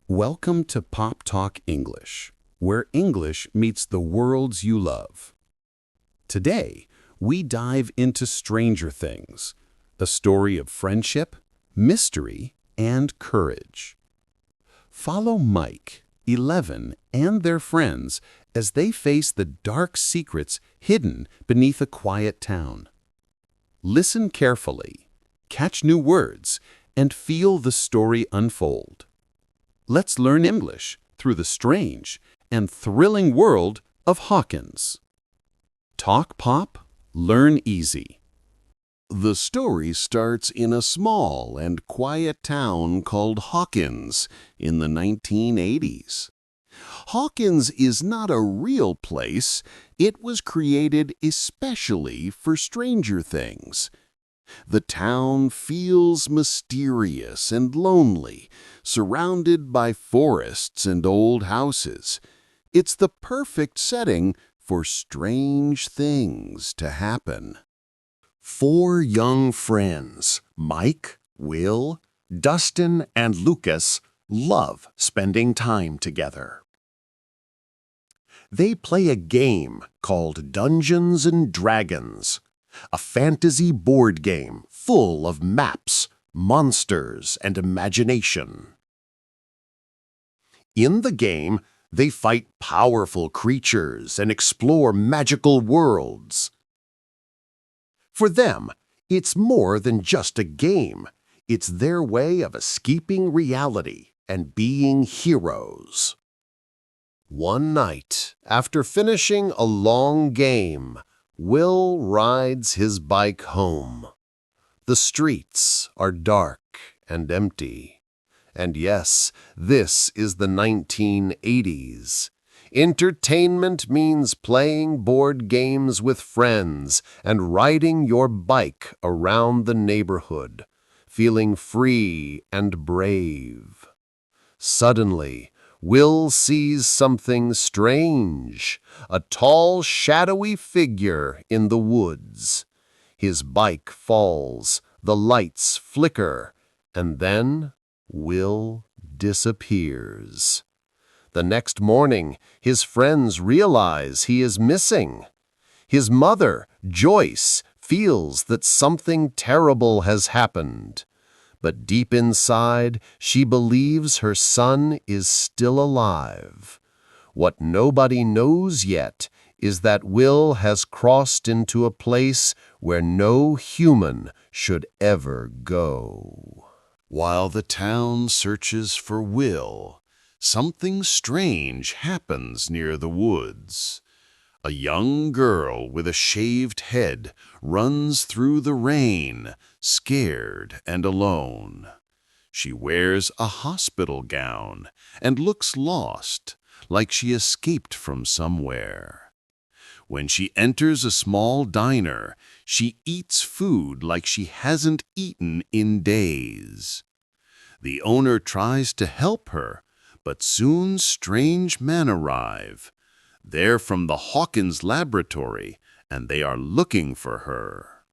Welcome to PopTalk English, where English meets the worlds you love. Today, we dive into Stranger Things, a story of friendship, mystery, and courage. Follow Mike, 11, and their friends as they face the dark secrets hidden beneath a quiet town. Listen carefully, catch new words, and feel the story unfold. Let's learn English through the strange and thrilling world of Hawkins. Talk Pop, learn easy. The story starts in a small and quiet town called Hawkins in the 1980s. Hawkins is not a real place. It was created especially for Stranger Things. The town feels mysterious and lonely, surrounded by forests and old houses. It's the perfect setting for strange things to happen. Four young friends, Mike, Will, Dustin, and Lucas, love spending time together. They play a game called Dungeons and Dragons, a fantasy board game full of maps, monsters, and imagination. In the game, they fight powerful creatures and explore magical worlds. For them, it's more than just a game. It's their way of escaping reality and being heroes. One night, after finishing a long game, Will rides his bike home. The streets are dark and empty. And yes, this is the 1980s. Entertainment means playing board games with friends and riding your bike around the neighborhood, feeling free and brave. Suddenly, Will sees something strange, a tall, shadowy figure in the woods. His bike falls, the lights flicker, and then Will disappears. The next morning, his friends realize he is missing. His mother, Joyce, feels that something terrible has happened. But deep inside, she believes her son is still alive. What nobody knows yet is that Will has crossed into a place where no human should ever go. While the town searches for Will, something strange happens near the woods. A young girl with a shaved head runs through the rain, scared and alone. She wears a hospital gown and looks lost, like she escaped from somewhere. When she enters a small diner, she eats food like she hasn't eaten in days. The owner tries to help her, but soon strange men arrive. They're from the Hawkins laboratory, and they are looking for her.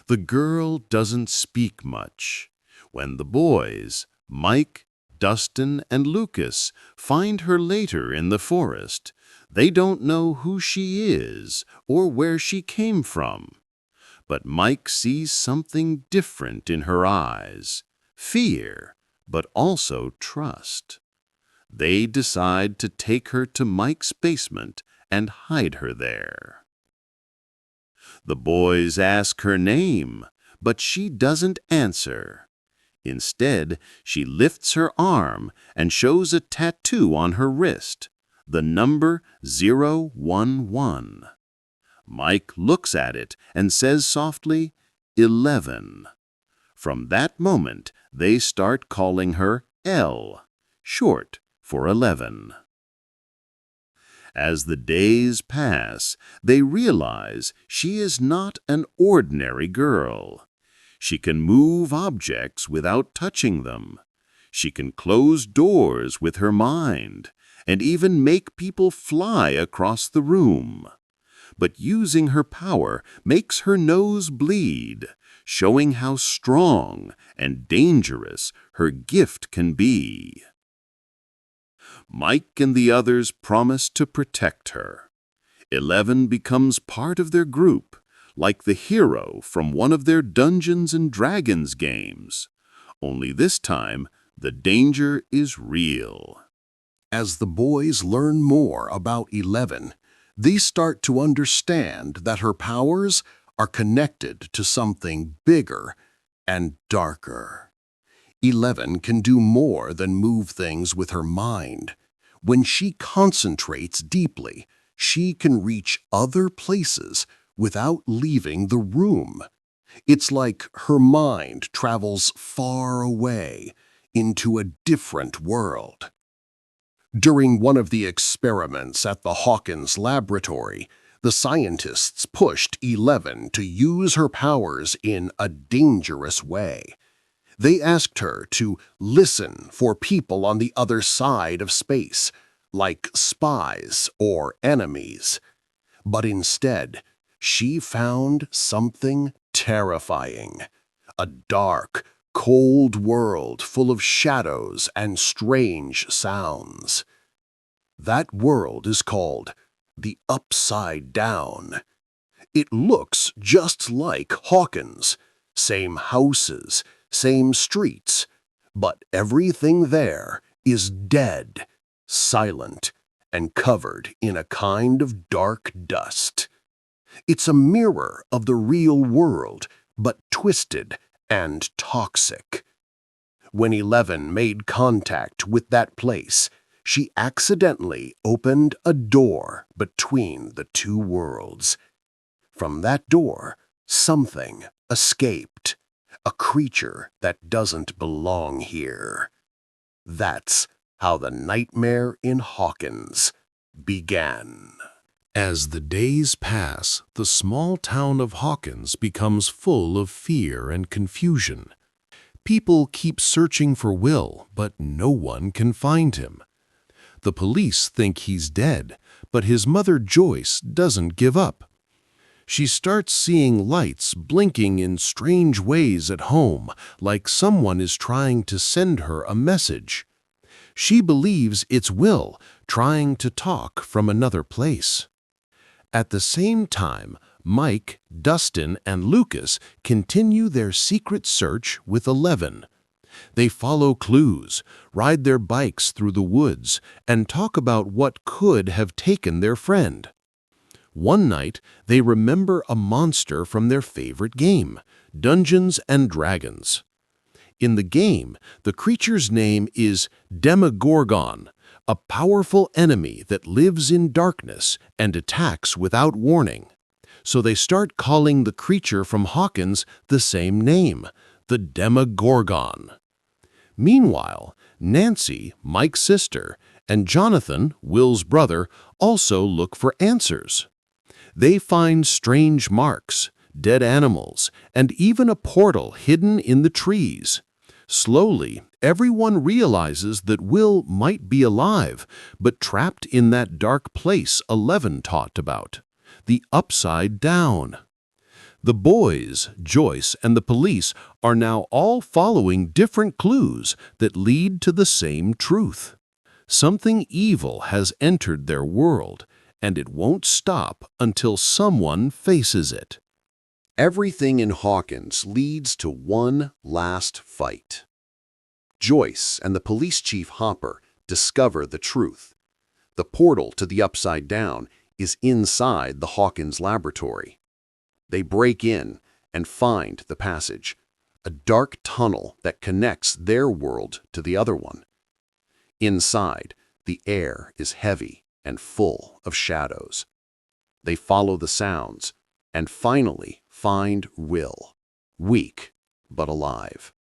The girl doesn't speak much. When the boys, Mike, Dustin, and Lucas, find her later in the forest, they don't know who she is or where she came from. But Mike sees something different in her eyes, fear, but also trust. They decide to take her to Mike's basement and hide her there. The boys ask her name, but she doesn't answer. Instead, she lifts her arm and shows a tattoo on her wrist, the number 011. Mike looks at it and says softly, 11. From that moment, they start calling her L, short for 11. As the days pass, they realize she is not an ordinary girl. She can move objects without touching them. She can close doors with her mind, and even make people fly across the room. but using her power makes her nose bleed, showing how strong and dangerous her gift can be. Mike and the others promise to protect her. 11 becomes part of their group, like the hero from one of their Dungeons and Dragons games. Only this time, the danger is real. As the boys learn more about 11, they start to understand that her powers are connected to something bigger and darker. 11 can do more than move things with her mind. When she concentrates deeply, she can reach other places without leaving the room. It's like her mind travels far away into a different world. During one of the experiments at the Hawkins laboratory, the scientists pushed 11 to use her powers in a dangerous way. They asked her to listen for people on the other side of space, like spies or enemies. But instead, she found something terrifying. A dark, cold world full of shadows and strange sounds. That world is called the Upside Down. It looks just like Hawkins. Same houses, same streets, but everything there is dead, silent, and covered in a kind of dark dust. It's a mirror of the real world, but twisted and toxic. When 11 made contact with that place, she accidentally opened a door between the two worlds. From that door, something escaped, a creature that doesn't belong here. That's how the nightmare in Hawkins began. As the days pass, the small town of Hawkins becomes full of fear and confusion. People keep searching for Will, but no one can find him. The police think he's dead, but his mother Joyce doesn't give up. She starts seeing lights blinking in strange ways at home, like someone is trying to send her a message. She believes it's Will, trying to talk from another place. At the same time, Mike, Dustin, and Lucas continue their secret search with 11. They follow clues, ride their bikes through the woods, and talk about what could have taken their friend. One night, they remember a monster from their favorite game, Dungeons and Dragons. In the game, the creature's name is Demogorgon, a powerful enemy that lives in darkness and attacks without warning. So they start calling the creature from Hawkins the same name, the Demogorgon. Meanwhile, Nancy, Mike's sister, and Jonathan, Will's brother, also look for answers. They find strange marks, dead animals, and even a portal hidden in the trees. Slowly, everyone realizes that Will might be alive, but trapped in that dark place 11 talked about, the Upside Down. The boys, Joyce, and the police are now all following different clues that lead to the same truth. Something evil has entered their world, and it won't stop until someone faces it. Everything in Hawkins leads to one last fight. Joyce and the police chief Hopper discover the truth. The portal to the Upside Down is inside the Hawkins laboratory. They break in and find the passage, a dark tunnel that connects their world to the other one. Inside, the air is heavy and full of shadows. They follow the sounds and finally find Will, weak but alive.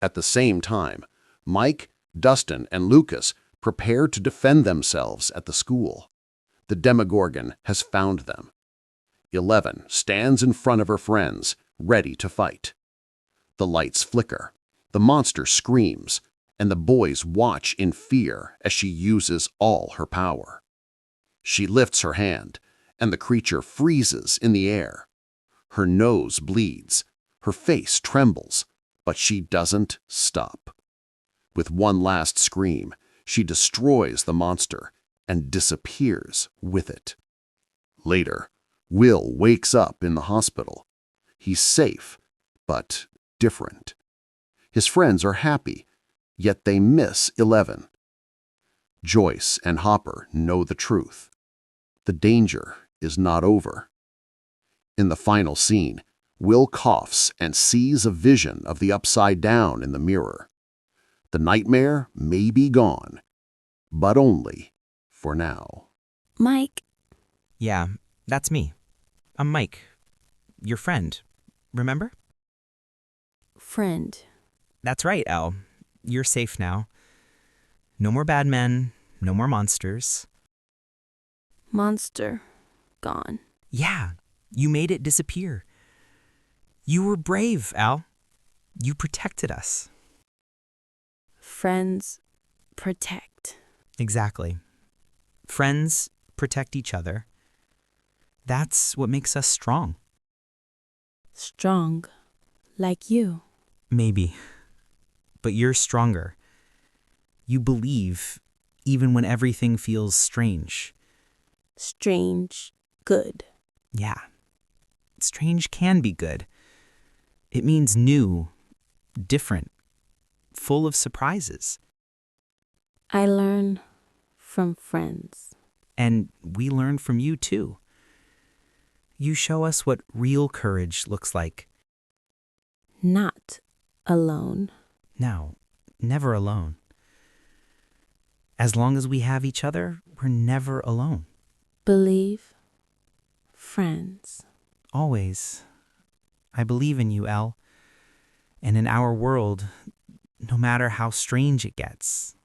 At the same time, Mike, Dustin, and Lucas prepare to defend themselves at the school. The Demogorgon has found them. 11 stands in front of her friends, ready to fight. The lights flicker, the monster screams, and the boys watch in fear as she uses all her power. She lifts her hand, and the creature freezes in the air. Her nose bleeds, her face trembles, but she doesn't stop. With one last scream, she destroys the monster and disappears with it. Later, Will wakes up in the hospital. He's safe, but different. His friends are happy, yet they miss 11. Joyce and Hopper know the truth. The danger is not over. In the final scene, Will coughs and sees a vision of the Upside Down in the mirror. The nightmare may be gone, but only for now. Mike. Yeah, that's me. I'm Mike, your friend. Remember? Friend. That's right, Elle. You're safe now. No more bad men, no more monsters. Monster. Gone. Yeah, you made it disappear. You were brave, Al. You protected us. Friends. Protect. Exactly. Friends protect each other. That's what makes us strong. Strong. Like you. Maybe. But you're stronger. You believe even when everything feels strange. Strange. Good. Yeah. Strange can be good. It means new, different, full of surprises. I learn from friends. And we learn from you too. You show us what real courage looks like. Not alone. No, never alone. As long as we have each other, we're never alone. Believe. Friends. Always. I believe in you, Elle. And in our world, no matter how strange it gets,